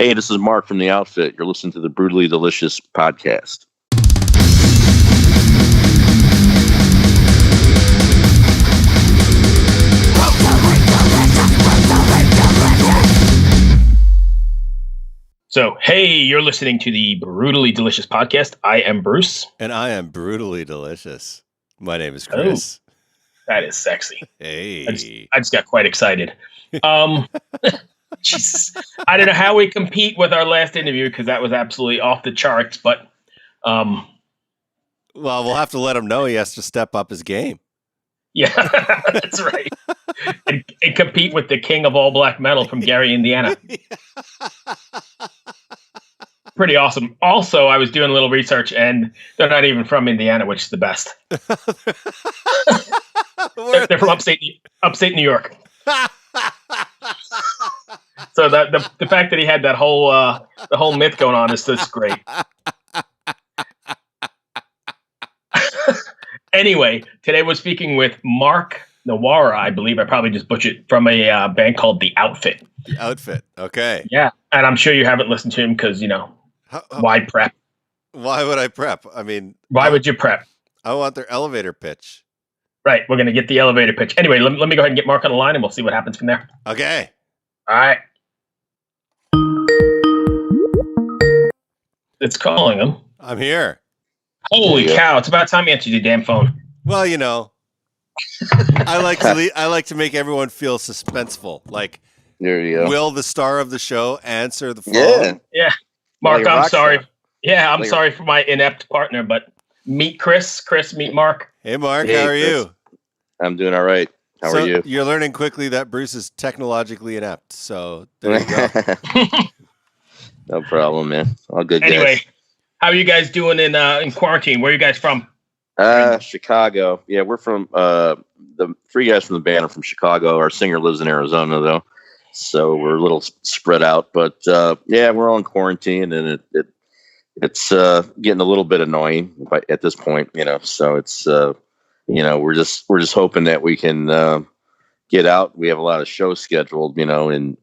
Hey, this is Mark from The Outfit. You're listening to the Brutally Delicious podcast. So, hey, you're listening to the Brutally Delicious podcast. I am Bruce. And I am Brutally Delicious. My name is Chris. Oh, that is sexy. Hey. I just got quite excited. Jesus. I don't know how we compete with our last interview because that was absolutely off the charts, but well, we'll have to let him know he has to step up his game. Yeah, that's right. and compete with the king of all black metal from Gary, Indiana. Pretty awesome. Also, I was doing a little research, and they're not even from Indiana, which is the best. they're from upstate New York. So the fact that he had that whole myth going on is just great. Anyway, today we're speaking with Mark Nawara, I believe. I probably just butchered, from a band called The Outfit. The Outfit, okay. Yeah, and I'm sure you haven't listened to him because, why prep? Why would I prep? I mean... Why would you prep? I want their elevator pitch. Right, we're going to get the elevator pitch. Anyway, let me go ahead and get Mark on the line, and we'll see what happens from there. Okay. All right. It's calling him. I'm here. Holy cow! It's about time you answered your damn phone. Well, I like to make everyone feel suspenseful. Like, there you go. Will the star of the show answer the phone? Yeah. Mark, I'm sorry. Yeah, I'm sorry for my inept partner, but meet Chris. Chris, meet Mark. Hey, Mark, how are you? I'm doing all right. How are you? You're learning quickly that Bruce is technologically inept. So there you go. No problem, man. All good. Anyway. Guys. How are you guys doing in quarantine? Where are you guys from? Chicago. Yeah, we're from the three guys from the band are from Chicago. Our singer lives in Arizona, though, so we're a little spread out. But yeah, we're all in quarantine, and it's getting a little bit annoying at this point. So it's we're just hoping that we can get out. We have a lot of shows scheduled, and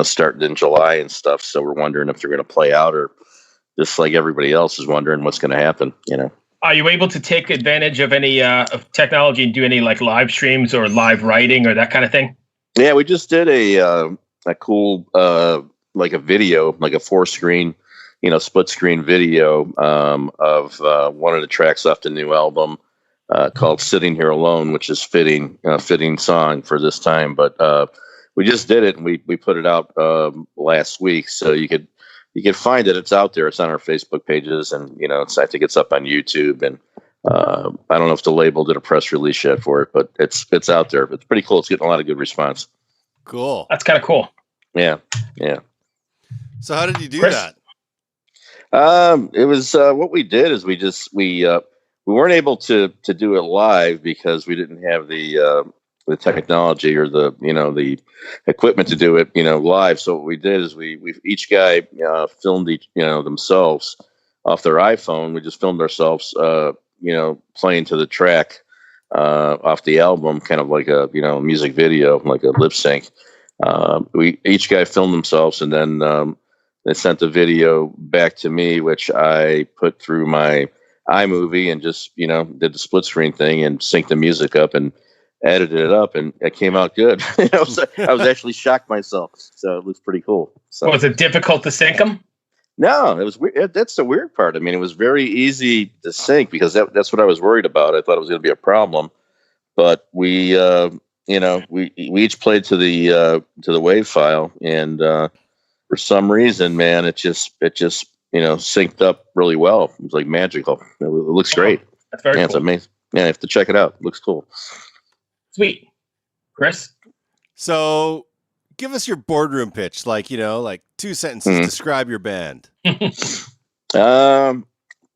starting in July and stuff. So we're wondering if they're going to play out or. Just like everybody else is wondering what's going to happen, Are you able to take advantage of any of technology and do any like live streams or live writing or that kind of thing? Yeah, we just did a cool like a video, like a 4-screen, split screen video of one of the tracks off the new album called "Sitting Here Alone," which is fitting song for this time. But we just did it and we put it out last week, so you could find it. It's out there. It's on our Facebook pages, and I think it's up on YouTube. And I don't know if the label did a press release yet for it, but it's out there. It's pretty cool. It's getting a lot of good response. Cool. That's kind of cool. Yeah. So how did you do Chris? that? It was what we did is we weren't able to do it live because we didn't have the technology or the equipment to do it, live. So what we did is we each guy filmed themselves off their iPhone. We just filmed ourselves, playing to the track off the album, kind of like a music video, like a lip sync. We each guy filmed themselves, and then they sent the video back to me, which I put through my iMovie and just did the split screen thing and synced the music up and edited it up, and it came out good. I was actually shocked myself. So it was pretty cool. So was it difficult to sync them? No, it was weird. That's the weird part. I mean, it was very easy to sync because that's what I was worried about. I thought it was going to be a problem, but we each played to the WAV file, and for some reason, man, it just synced up really well. It was like magical. It looks great. That's very cool. It's amazing. Yeah, you have to check it out. It looks cool. Sweet. Chris? So give us your boardroom pitch, like 2 sentences. Describe your band.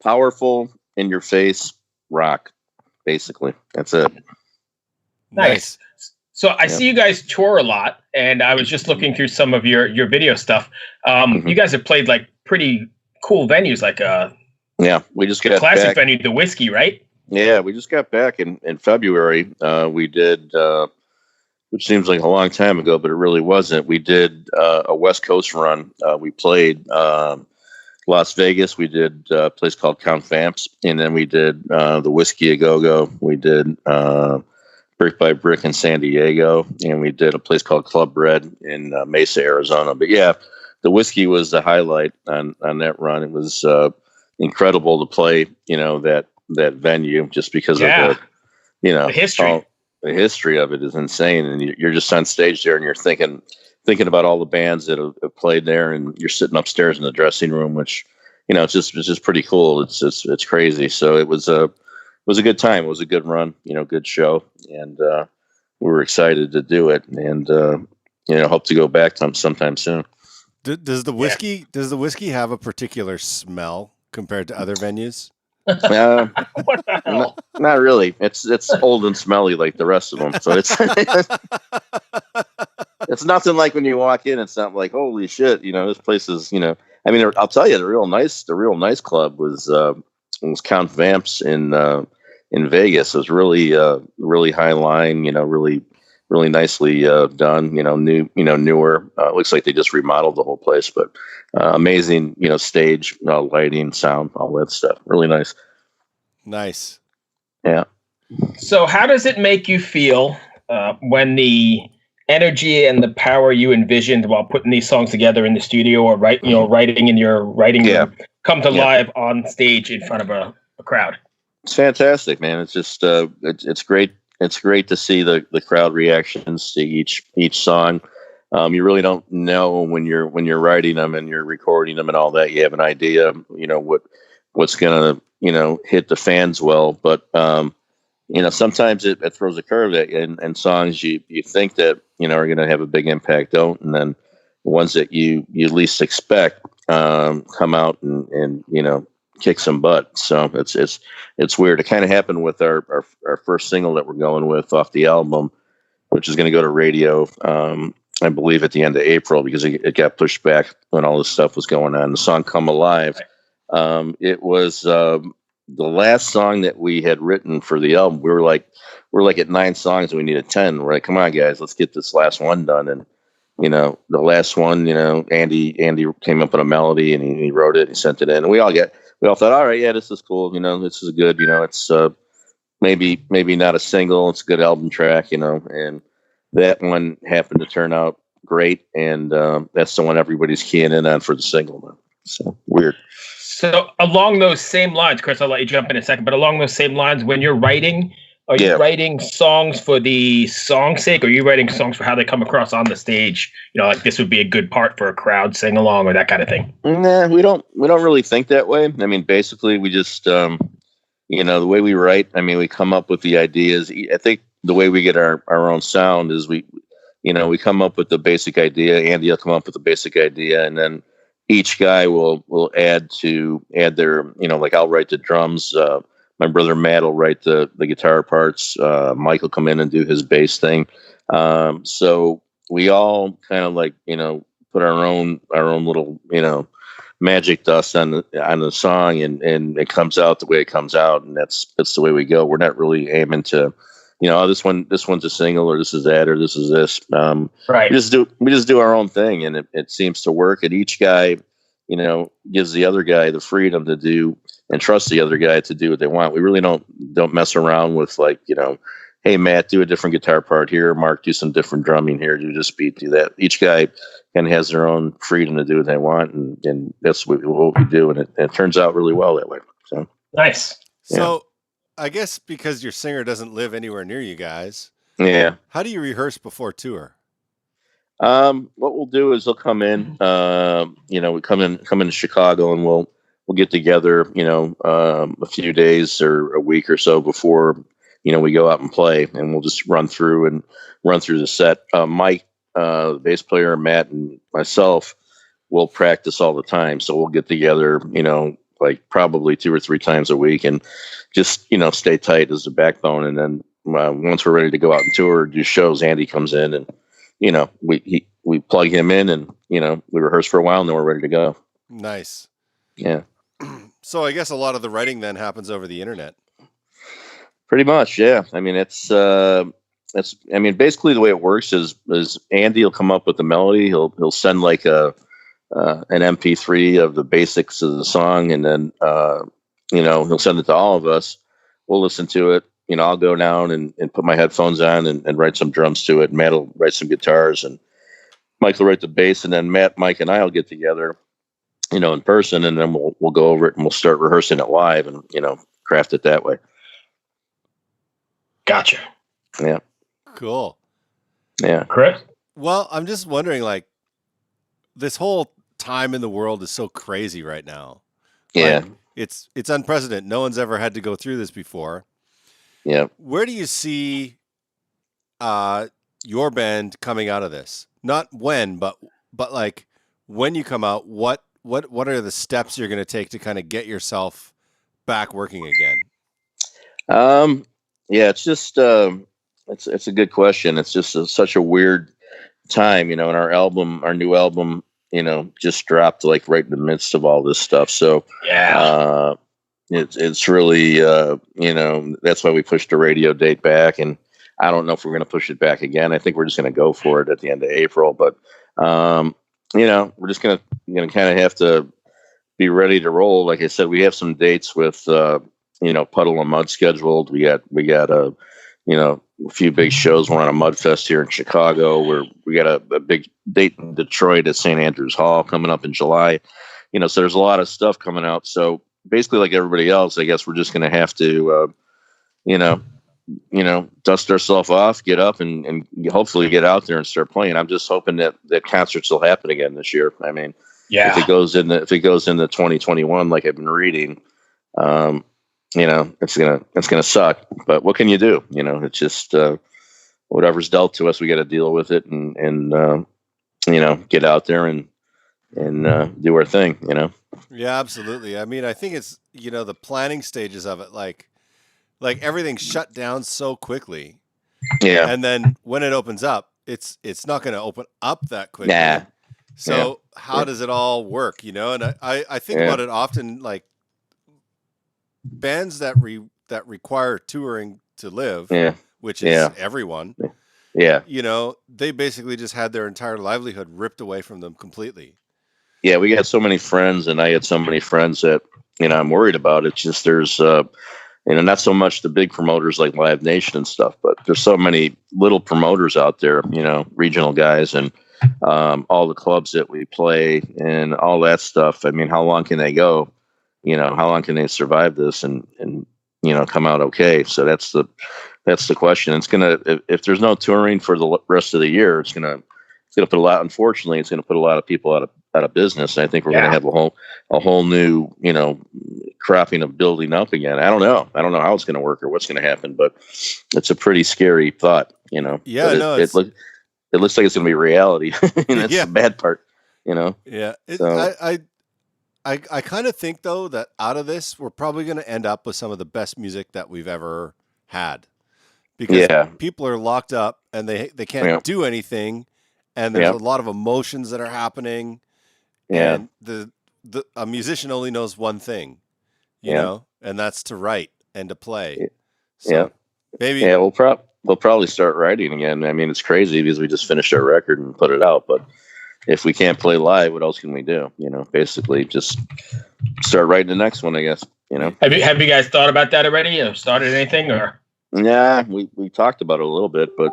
Powerful, in your face, rock, basically. That's it. Nice. So I see you guys tour a lot, and I was just looking through some of your video stuff. You guys have played like pretty cool venues, like we just got classic back. venue, the Whiskey, right? Yeah, we just got back in February. We did which seems like a long time ago, but it really wasn't. We did a West Coast run. We played Las Vegas. We did a place called Count Vamps, and then we did the Whiskey A Go Go. We did Brick by Brick in San Diego, and we did a place called Club Red in Mesa, Arizona. But yeah, the Whiskey was the highlight on that run. It was incredible to play, that venue just because of the history. The history of it is insane, and you're just on stage there, and you're thinking about all the bands that have played there, and you're sitting upstairs in the dressing room, which it's just pretty cool. It's crazy. So it was a good time. It was a good run, good show, and we were excited to do it, and hope to go back sometime soon. Does the whiskey have a particular smell compared to other venues? What the hell? Not really. It's old and smelly like the rest of them. So it's it's nothing like when you walk in. It's not like, holy shit, this place is, I mean, I'll tell you, the real nice club was Count Vamps in Vegas. It was really high line, really nicely done, newer. It looks like they just remodeled the whole place, but amazing, stage, lighting, sound, all that stuff. Really nice. Nice. Yeah. So how does it make you feel when the energy and the power you envisioned while putting these songs together in the studio or writing in your writing room come to live on stage in front of a crowd? It's fantastic, man. It's just it's great. It's great to see the crowd reactions to each song. You really don't know when you're writing them and you're recording them and all that. You have an idea, what's gonna hit the fans well, but sometimes it throws a curve at you, and songs you think that are gonna have a big impact don't, and then the ones that you least expect come out and kick some butt. So it's weird. It kind of happened with our first single that we're going with off the album, which is going to go to radio, I believe at the end of April, because it got pushed back when all this stuff was going on. The song "Come Alive," it was the last song that we had written for the album. We're like at 9 songs and we needed 10. We're like, come on guys, let's get this last one done. And the last one, Andy came up with a melody and he wrote it and sent it in, and we all thought, all right, yeah, this is cool. This is good. It's maybe not a single. It's a good album track, and that one happened to turn out great. And that's the one everybody's keying in on for the single now. So weird. So along those same lines, Chris, I'll let you jump in a second, but along those same lines, when you're writing, are you writing songs for the song's sake, or are you writing songs for how they come across on the stage? Like this would be a good part for a crowd sing along or that kind of thing. Nah, we don't really think that way. I mean, basically we just, the way we write, I mean, we come up with the ideas. I think the way we get our own sound is we come up with the basic idea. Andy will come up with the basic idea, and then each guy will add their, like I'll write the drums. My brother Matt will write the guitar parts. Mike will come in and do his bass thing. So we all kind of like, put our own little, magic dust on the song, and it comes out the way it comes out, and that's the way we go. We're not really aiming to, this one's a single, or this is that, or this is this. Right. We just do our own thing, and it seems to work. And each guy, gives the other guy the freedom to do and trust the other guy to do what they want. We really don't mess around with like, hey, Matt, do a different guitar part here. Mark, do some different drumming here. Do this beat, do that. Each guy kind of has their own freedom to do what they want, and that's what we do, and it turns out really well that way. So nice. So I guess because your singer doesn't live anywhere near you guys, how do you rehearse before tour? What we'll do is they'll come in. We come into Chicago, and we'll get together. A few days or a week or so before we go out and play, and we'll just run through the set. Mike, the bass player, Matt, and myself will practice all the time. So we'll get together, like probably 2 or 3 times a week, and just stay tight as the backbone. And then once we're ready to go out and tour, do shows, Andy comes in, and we plug him in, and we rehearse for a while, and then we're ready to go. Nice. Yeah. So I guess a lot of the writing then happens over the internet. Pretty much, yeah. I mean, it's I mean, basically the way it works is Andy will come up with the melody. He'll send like an MP3 of the basics of the song, and then he'll send it to all of us. We'll listen to it. I'll go down and put my headphones on and write some drums to it. Matt will write some guitars, and Mike will write the bass, and then Matt, Mike, and I will get together, in person, and then we'll go over it and we'll start rehearsing it live and craft it that way. Gotcha. Yeah. Cool. Yeah. Chris? Well, I'm just wondering, like, this whole time in the world is so crazy right now. Yeah. Like, it's unprecedented. No one's ever had to go through this before. Yeah. Where do you see your band coming out of this? Not when, but like when you come out, what are the steps you're going to take to kind of get yourself back working again? Yeah, it's just it's a good question. It's just such a weird time, and our new album, just dropped like right in the midst of all this stuff. So yeah, it's really that's why we pushed the radio date back, and I don't know if we're going to push it back again. I think we're just going to go for it at the end of April, but we're just going to kind of have to be ready to roll. Like I said, we have some dates with Puddle and Mud scheduled. We got a few big shows. We're on a Mud Fest here in Chicago. We got a big date in Detroit at St. Andrews Hall coming up in July. So there's a lot of stuff coming out. So basically, like everybody else, I guess we're just going to have to, dust ourselves off, get up, and hopefully get out there and start playing. I'm just hoping that concerts will happen again this year. I mean, if it goes into 2021, like I've been reading, it's gonna suck. But what can you do? It's just whatever's dealt to us, we got to deal with it and get out there and do our thing. Yeah, absolutely. I mean, I think it's the planning stages of it, like everything shut down so quickly. Yeah. And then when it opens up, it's not going to open up that quickly. Nah. So how does it all work? And I think about it often, like bands that require touring to live, which is everyone. Yeah. They basically just had their entire livelihood ripped away from them completely. Yeah, we got so many friends, and I had so many friends that I'm worried about. It's just there's not so much the big promoters like Live Nation and stuff, but there's so many little promoters out there, regional guys, and all the clubs that we play and all that stuff. I mean, how long can they go? How long can they survive this and come out okay? So that's the question. It's gonna, if there's no touring for the rest of the year, it's gonna put a lot. Unfortunately, it's gonna put a lot of people out of business. And I think we're gonna have a whole new cropping of building up again. I don't know how it's gonna work or what's gonna happen, but it's a pretty scary thought. Yeah, it looks like it's gonna be reality. And that's the bad part. Yeah. So, I kind of think though that out of this, we're probably going to end up with some of the best music that we've ever had, because people are locked up and they can't do anything, and there's a lot of emotions that are happening. And a musician only knows one thing, and that's to write and to play. So maybe we'll probably start writing again. I mean, it's crazy because we just finished our record and put it out, but if we can't play live, what else can we do? Basically just start writing the next one, I guess. Have you guys thought about that already, or started anything, or? Yeah, we talked about it a little bit, but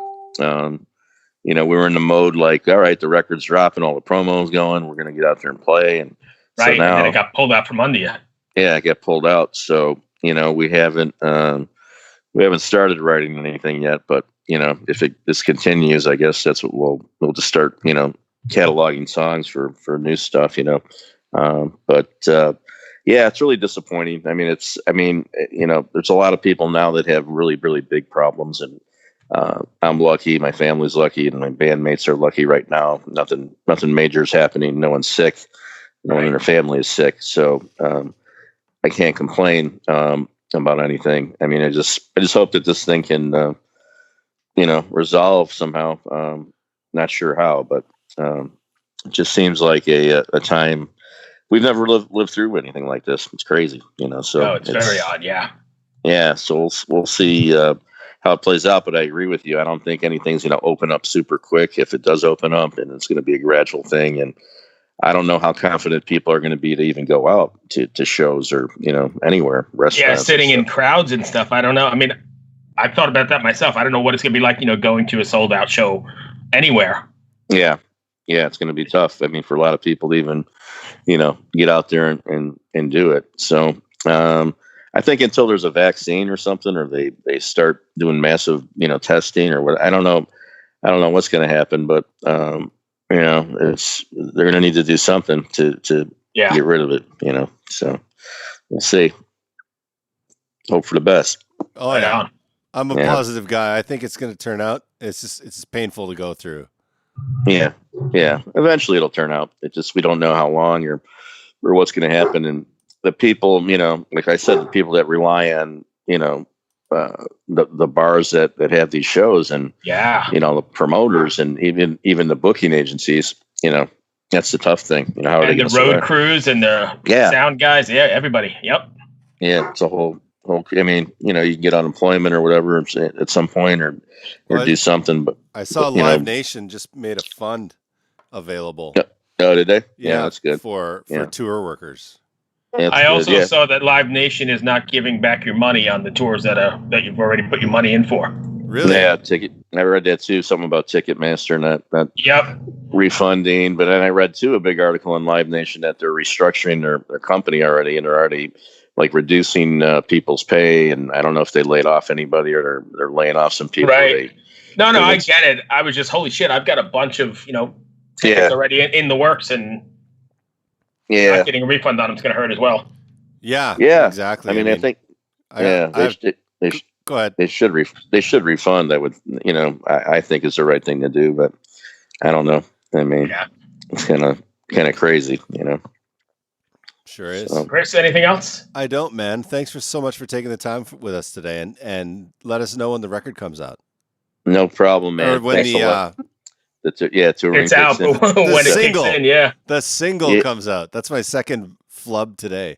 we were in the mode like, all right, the record's dropping, all the promos going, we're gonna get out there and play, and right. So now, and then it got pulled out from under you. Yeah, it got pulled out. So we haven't started writing anything yet, but if this continues, I guess that's what we'll just start cataloging songs for new stuff, it's really disappointing. I mean, there's a lot of people now that have really, really big problems, and I'm lucky, my family's lucky, and my bandmates are lucky right now. Nothing major is happening. No one's sick. No one in their family is sick. So I can't complain about anything. I mean, I just hope that this thing can resolve somehow. Not sure how, but it just seems like a time we've never lived through anything like this. It's crazy, So it's very odd, yeah. So we'll see. how it plays out. But I agree with you. I don't think anything's going to open up super quick. If it does open up, and it's going to be a gradual thing. And I don't know how confident people are going to be to even go out to shows or, anywhere, restaurants. Yeah, sitting in crowds and stuff. I don't know. I mean, I've thought about that myself. I don't know what it's going to be like, going to a sold out show anywhere. Yeah. Yeah, it's going to be tough. I mean, for a lot of people to even, get out there and do it. So I think until there's a vaccine or something, or they start doing massive, testing or what, I don't know what's going to happen, but they're going to need to do something to get rid of it, so we'll see. Hope for the best. Oh yeah. I'm a positive guy. I think it's going to turn out. It's painful to go through. Yeah. Eventually it'll turn out. We don't know how long or what's going to happen. And the people, like I said, the people that rely on, the bars that have these shows and, the promoters and even the booking agencies, that's the tough thing. How and the road crews and the sound guys. Yeah. Everybody. Yep. Yeah. It's a whole, I mean, you can get unemployment or whatever at some point or do something. But I saw Live Nation just made a fund available. Oh, did they? Yeah, that's good. For tour workers. I also saw that Live Nation is not giving back your money on the tours that you've already put your money in for. Really? Yeah, I read that too. Something about Ticketmaster and that refunding. But then I read too a big article on Live Nation that they're restructuring their company already, and they're already like reducing people's pay. And I don't know if they laid off anybody or they're laying off some people. Right. No, I get it. I was just, holy shit, I've got a bunch of, tickets already in the works, and not getting a refund on them is going to hurt as well. Yeah, exactly. I mean, I think, go ahead. They should refund. That would, I think is the right thing to do, but I don't know. I mean, it's kind of crazy, Sure is. So. Chris, anything else? I don't, man. Thanks so much for taking the time with us today, and let us know when the record comes out. No problem, man. Or when Thanks touring it's out when it kicks in. Yeah, the single comes out. That's my second flub today.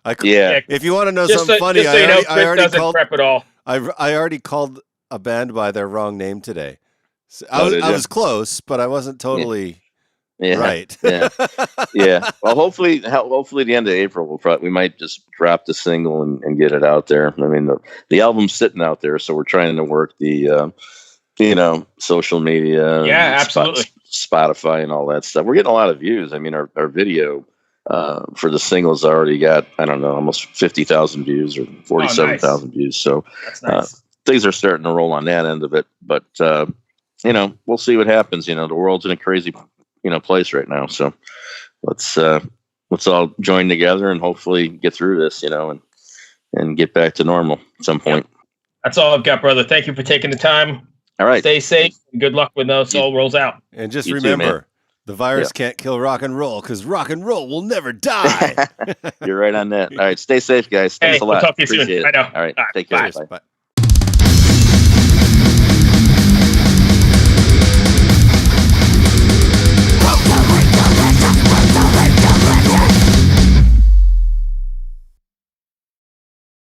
If you want to know something funny, I already called. Prep at all. I already called a band by their wrong name today. So I was close, but I wasn't totally. Yeah. Right. Yeah. Well, hopefully the end of April, we might just drop the single and get it out there. I mean, the album's sitting out there, so we're trying to work the, social media. Yeah, absolutely. Spotify and all that stuff. We're getting a lot of views. I mean, our video for the singles already got, I don't know, almost 50,000 views or 47,000 views. So that's nice. Things are starting to roll on that end of it. But, we'll see what happens. The world's in a crazy place right now. So let's all join together and hopefully get through this, and get back to normal at some point. That's all I've got, brother. Thank you for taking the time. All right. Stay safe. And good luck when those all rolls out. And just remember, the virus can't kill rock and roll because rock and roll will never die. You're right on that. All right. Stay safe, guys. Thanks a lot. We'll talk to you soon. I know. All right. Take care. Bye.